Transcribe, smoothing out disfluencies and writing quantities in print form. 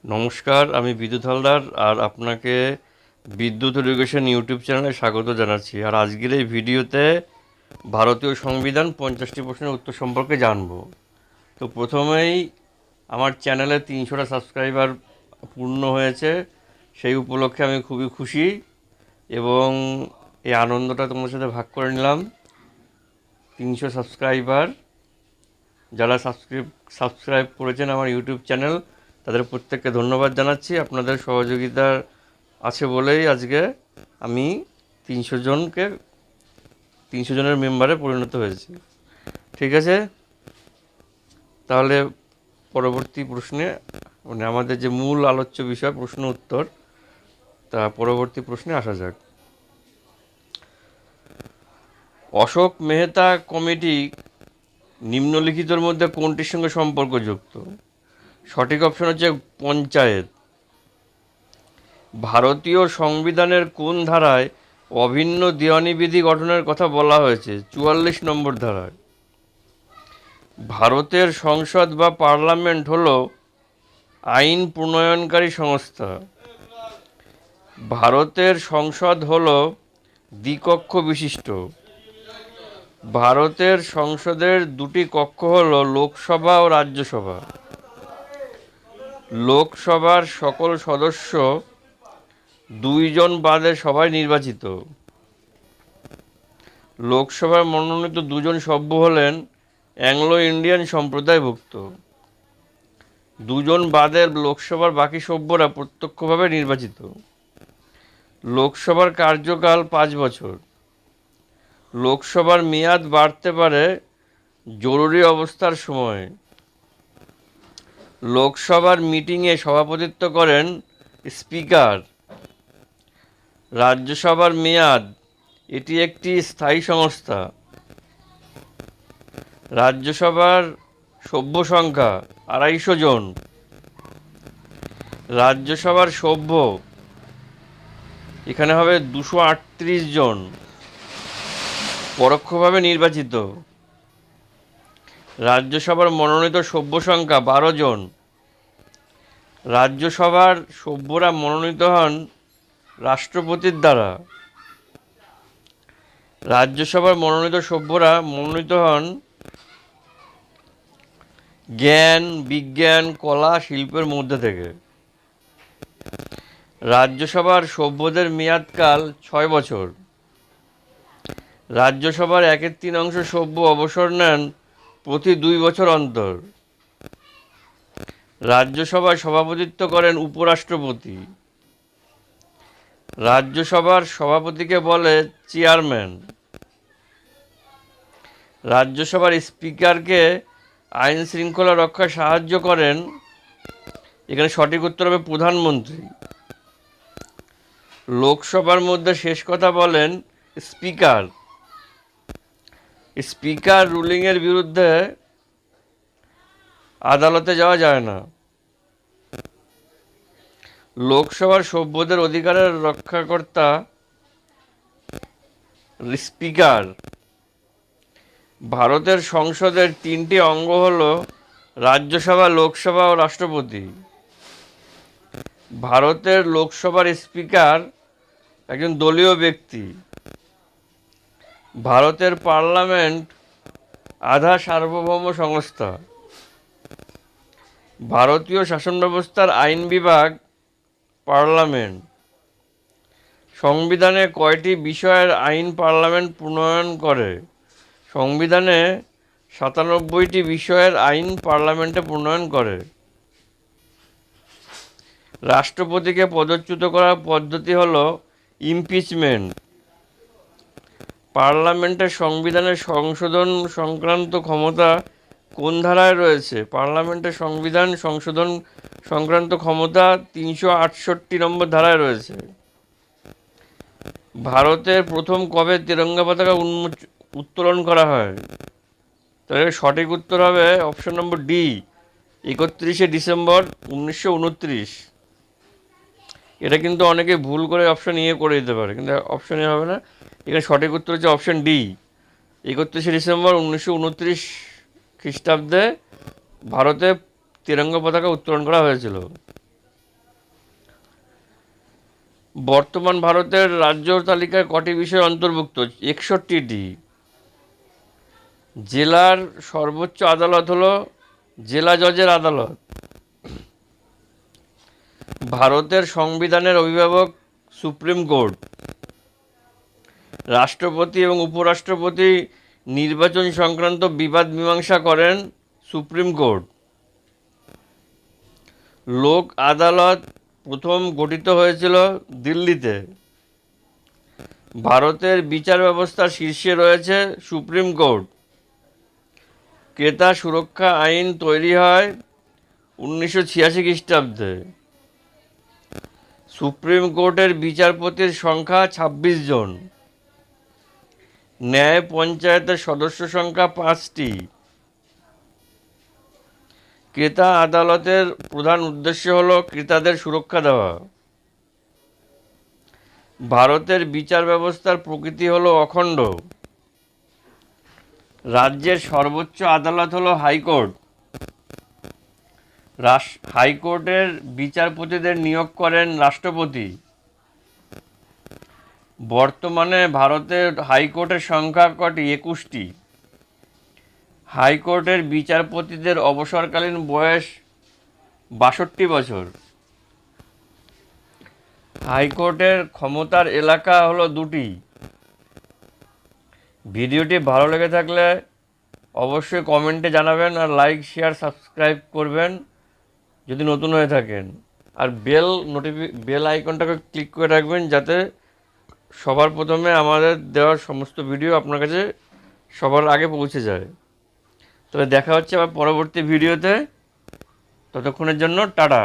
নমস্কার, আমি বিদ্যুৎ হালদার আর আপনাকে বিদ্যুৎ এডুকেশন ইউটিউব চ্যানেলে স্বাগত জানাচ্ছি। আর আজকের এই ভিডিওতে ভারতীয় সংবিধান 50টি প্রশ্নের উত্তর সম্পর্কে জানব। তো প্রথমেই আমার চ্যানেলে 300টা সাবস্ক্রাইবার পূর্ণ হয়েছে, সেই উপলক্ষে আমি খুবই খুশি এবং এই আনন্দটা তোমাদের সাথে ভাগ করে নিলাম। 300 সাবস্ক্রাইবার যারা সাবস্ক্রাইব করেছেন আমার ইউটিউব চ্যানেল, তাদের প্রত্যেককে ধন্যবাদ জানাচ্ছি। আপনাদের সহযোগিতা আছে বলেই আজকে আমি 300 জনের মেম্বারে পরিণত হয়েছি। ঠিক আছে, তাহলে পরবর্তী প্রশ্নে আমাদের যে মূল আলোচ্য বিষয় প্রশ্ন উত্তর, তা পরবর্তী প্রশ্নে আসা যাক। অশোক মেহতা কমিটি নিম্নলিখিতর মধ্যে কোনটির সঙ্গে সম্পর্কযুক্ত? সঠিক অপশন হচ্ছে পঞ্চায়েত। ভারতীয় সংবিধানের কোন ধারায় অভিন্ন দেওয়ানি বিধি গঠনের কথা বলা হয়েছে? 44 নম্বর ধারায়। ভারতের সংসদ বা পার্লামেন্ট হল আইন প্রণয়নকারী সংস্থা। ভারতের সংসদ হল দ্বিকক্ষ বিশিষ্ট। ভারতের সংসদের দুটি কক্ষ হল লোকসভা ও রাজ্যসভা। লোকসভার সকল সদস্য 2 জন বাদে সবাই নির্বাচিত। লোকসভার মনোনীত 2 জন সভ্য হলেন অ্যাংলো ইন্ডিয়ান সম্প্রদায়ভুক্ত। 2 জন বাদের লোকসভার বাকি সভ্যরা প্রত্যক্ষভাবে নির্বাচিত। লোকসভার কার্যকাল 5 বছর। লোকসভার মেয়াদ বাড়তে পারে জরুরি অবস্থার সময়। লোকসভার মিটিংয়ে সভাপতিত্ব করেন স্পিকার। রাজ্যসভার মেয়াদ, এটি একটি স্থায়ী সংস্থা। রাজ্যসভার সভ্য সংখ্যা 250 জন। রাজ্যসভার সভ্য এখানে হবে 238 জন পরোক্ষভাবে নির্বাচিত। রাজ্যসভার মনোনীত সভ্য সংখ্যা 12 জন। রাজ্যসভার সভ্যরা মনোনীত হন রাষ্ট্রপতির দ্বারা। রাজ্যসভার মনোনীত সভ্যরা মনোনীত হন জ্ঞান, বিজ্ঞান, কলা, শিল্পের মধ্যে থেকে। রাজ্যসভার সভ্যদের মেয়াদকাল 6 বছর। রাজ্যসভার 1/3 সভ্য অবসর নেন প্রতি 2 বছর অন্তর। রাজ্যসভায় সভাপতিত্ব করেন উপরাষ্ট্রপতি। রাজ্যসভার সভাপতিকে বলে চেয়ারম্যান। রাজ্যসভার স্পিকারকে আইন শৃঙ্খলা রক্ষায় সাহায্য করেন, এখানে সঠিক উত্তর হবে প্রধানমন্ত্রী। লোকসভার মধ্যে শেষ কথা বলেন স্পিকার। স্পিকার রুলিংয়ের বিরুদ্ধে আদালতে যাওয়া যায় না। লোকসভার সভ্যদের অধিকারের রক্ষাকর্তা স্পিকার। ভারতের সংসদের 3টি অঙ্গ হল রাজ্যসভা, লোকসভা ও রাষ্ট্রপতি। ভারতের লোকসভার স্পিকার একজন দলীয় ব্যক্তি। ভারতের পার্লামেন্ট আধা সার্বভৌম সংস্থা। ভারতীয় শাসন ব্যবস্থার আইন বিভাগ পার্লামেন্ট। সংবিধানে কয়টি বিষয়ের আইন পার্লামেন্ট প্রণয়ন করে? সংবিধানে 97টি বিষয়ের আইন পার্লামেন্টে প্রণয়ন করে। রাষ্ট্রপতিকে পদচ্যুত করার পদ্ধতি হল ইমপিচমেন্ট। পার্লামেন্টের সংবিধানের সংশোধন সংক্রান্ত ক্ষমতা কোন ধারায় রয়েছে? পার্লামেন্টের সংবিধান সংশোধন সংক্রান্ত ক্ষমতা 368 নম্বর ধারায় রয়েছে। ভারতের প্রথম কবে তিরঙ্গা পতাকা উত্তোলন করা হয়? তাহলে সঠিক উত্তর হবে অপশন নম্বর ডি, 31শে ডিসেম্বর 1929। এটা কিন্তু অনেকে ভুল করে অপশন ইয়ে করে দিতে পারে, কিন্তু অপশন এ হবে না। এখানে সঠিক উত্তর হচ্ছে অপশন ডি, 31শে ডিসেম্বর 1929 খ্রিস্টাব্দে ভারতে তিরঙ্গা পতাকা উত্তোলন করা হয়েছিল। বর্তমান ভারতের রাজ্য তালিকায় কটি বিষয় অন্তর্ভুক্ত? 61টি। জেলার সর্বোচ্চ আদালত হলো জেলা জজের আদালত। ভারতের সংবিধানের অভিভাবক সুপ্রিম কোর্ট। রাষ্ট্রপতি এবং উপরাষ্ট্রপতি নির্বাচন সংক্রান্ত বিবাদ মীমাংসা করেন সুপ্রিম কোর্ট। লোক আদালত প্রথম গঠিত হয়েছিল দিল্লিতে। ভারতের বিচার ব্যবস্থার শীর্ষে রয়েছে সুপ্রিম কোর্ট। ক্রেতা সুরক্ষা আইন তৈরি হয় 1986 খ্রিস্টাব্দে। সুপ্রিম কোর্টের বিচারপতির সংখ্যা 26 জন। ন্যায় পঞ্চায়েতের সদস্য সংখ্যা 5টি। ক্রেতা আদালতের প্রধান উদ্দেশ্য হল ক্রেতাদের সুরক্ষা দেওয়া। ভারতের বিচার ব্যবস্থার প্রকৃতি হল অখণ্ড। রাজ্যের সর্বোচ্চ আদালত হল হাইকোর্ট। হাইকোর্টের বিচারপতিদের নিয়োগ করেন রাষ্ট্রপতি। বর্তমানে ভারতের হাইকোর্টের সংখ্যা কটি? 21টি। হাইকোর্টের বিচারপতিদের অবসরকালীন বয়স 62 বছর। হাইকোর্টের ক্ষমতার এলাকা হলো 2টি। ভিডিওটি ভালো লেগে থাকলে অবশ্যই কমেন্টে জানাবেন, আর লাইক শেয়ার সাবস্ক্রাইব করবেন যদি নতুন হয়ে থাকেন, আর বেল আইকনটাকে ক্লিক করে রাখবেন যাতে সবার প্রথমে আমাদের দেওয়ার সমস্ত ভিডিও আপনার কাছে সবার আগে পৌঁছে যায়। তবে দেখা হচ্ছে আবার পরবর্তী ভিডিওতে। ততক্ষণের জন্য টাটা।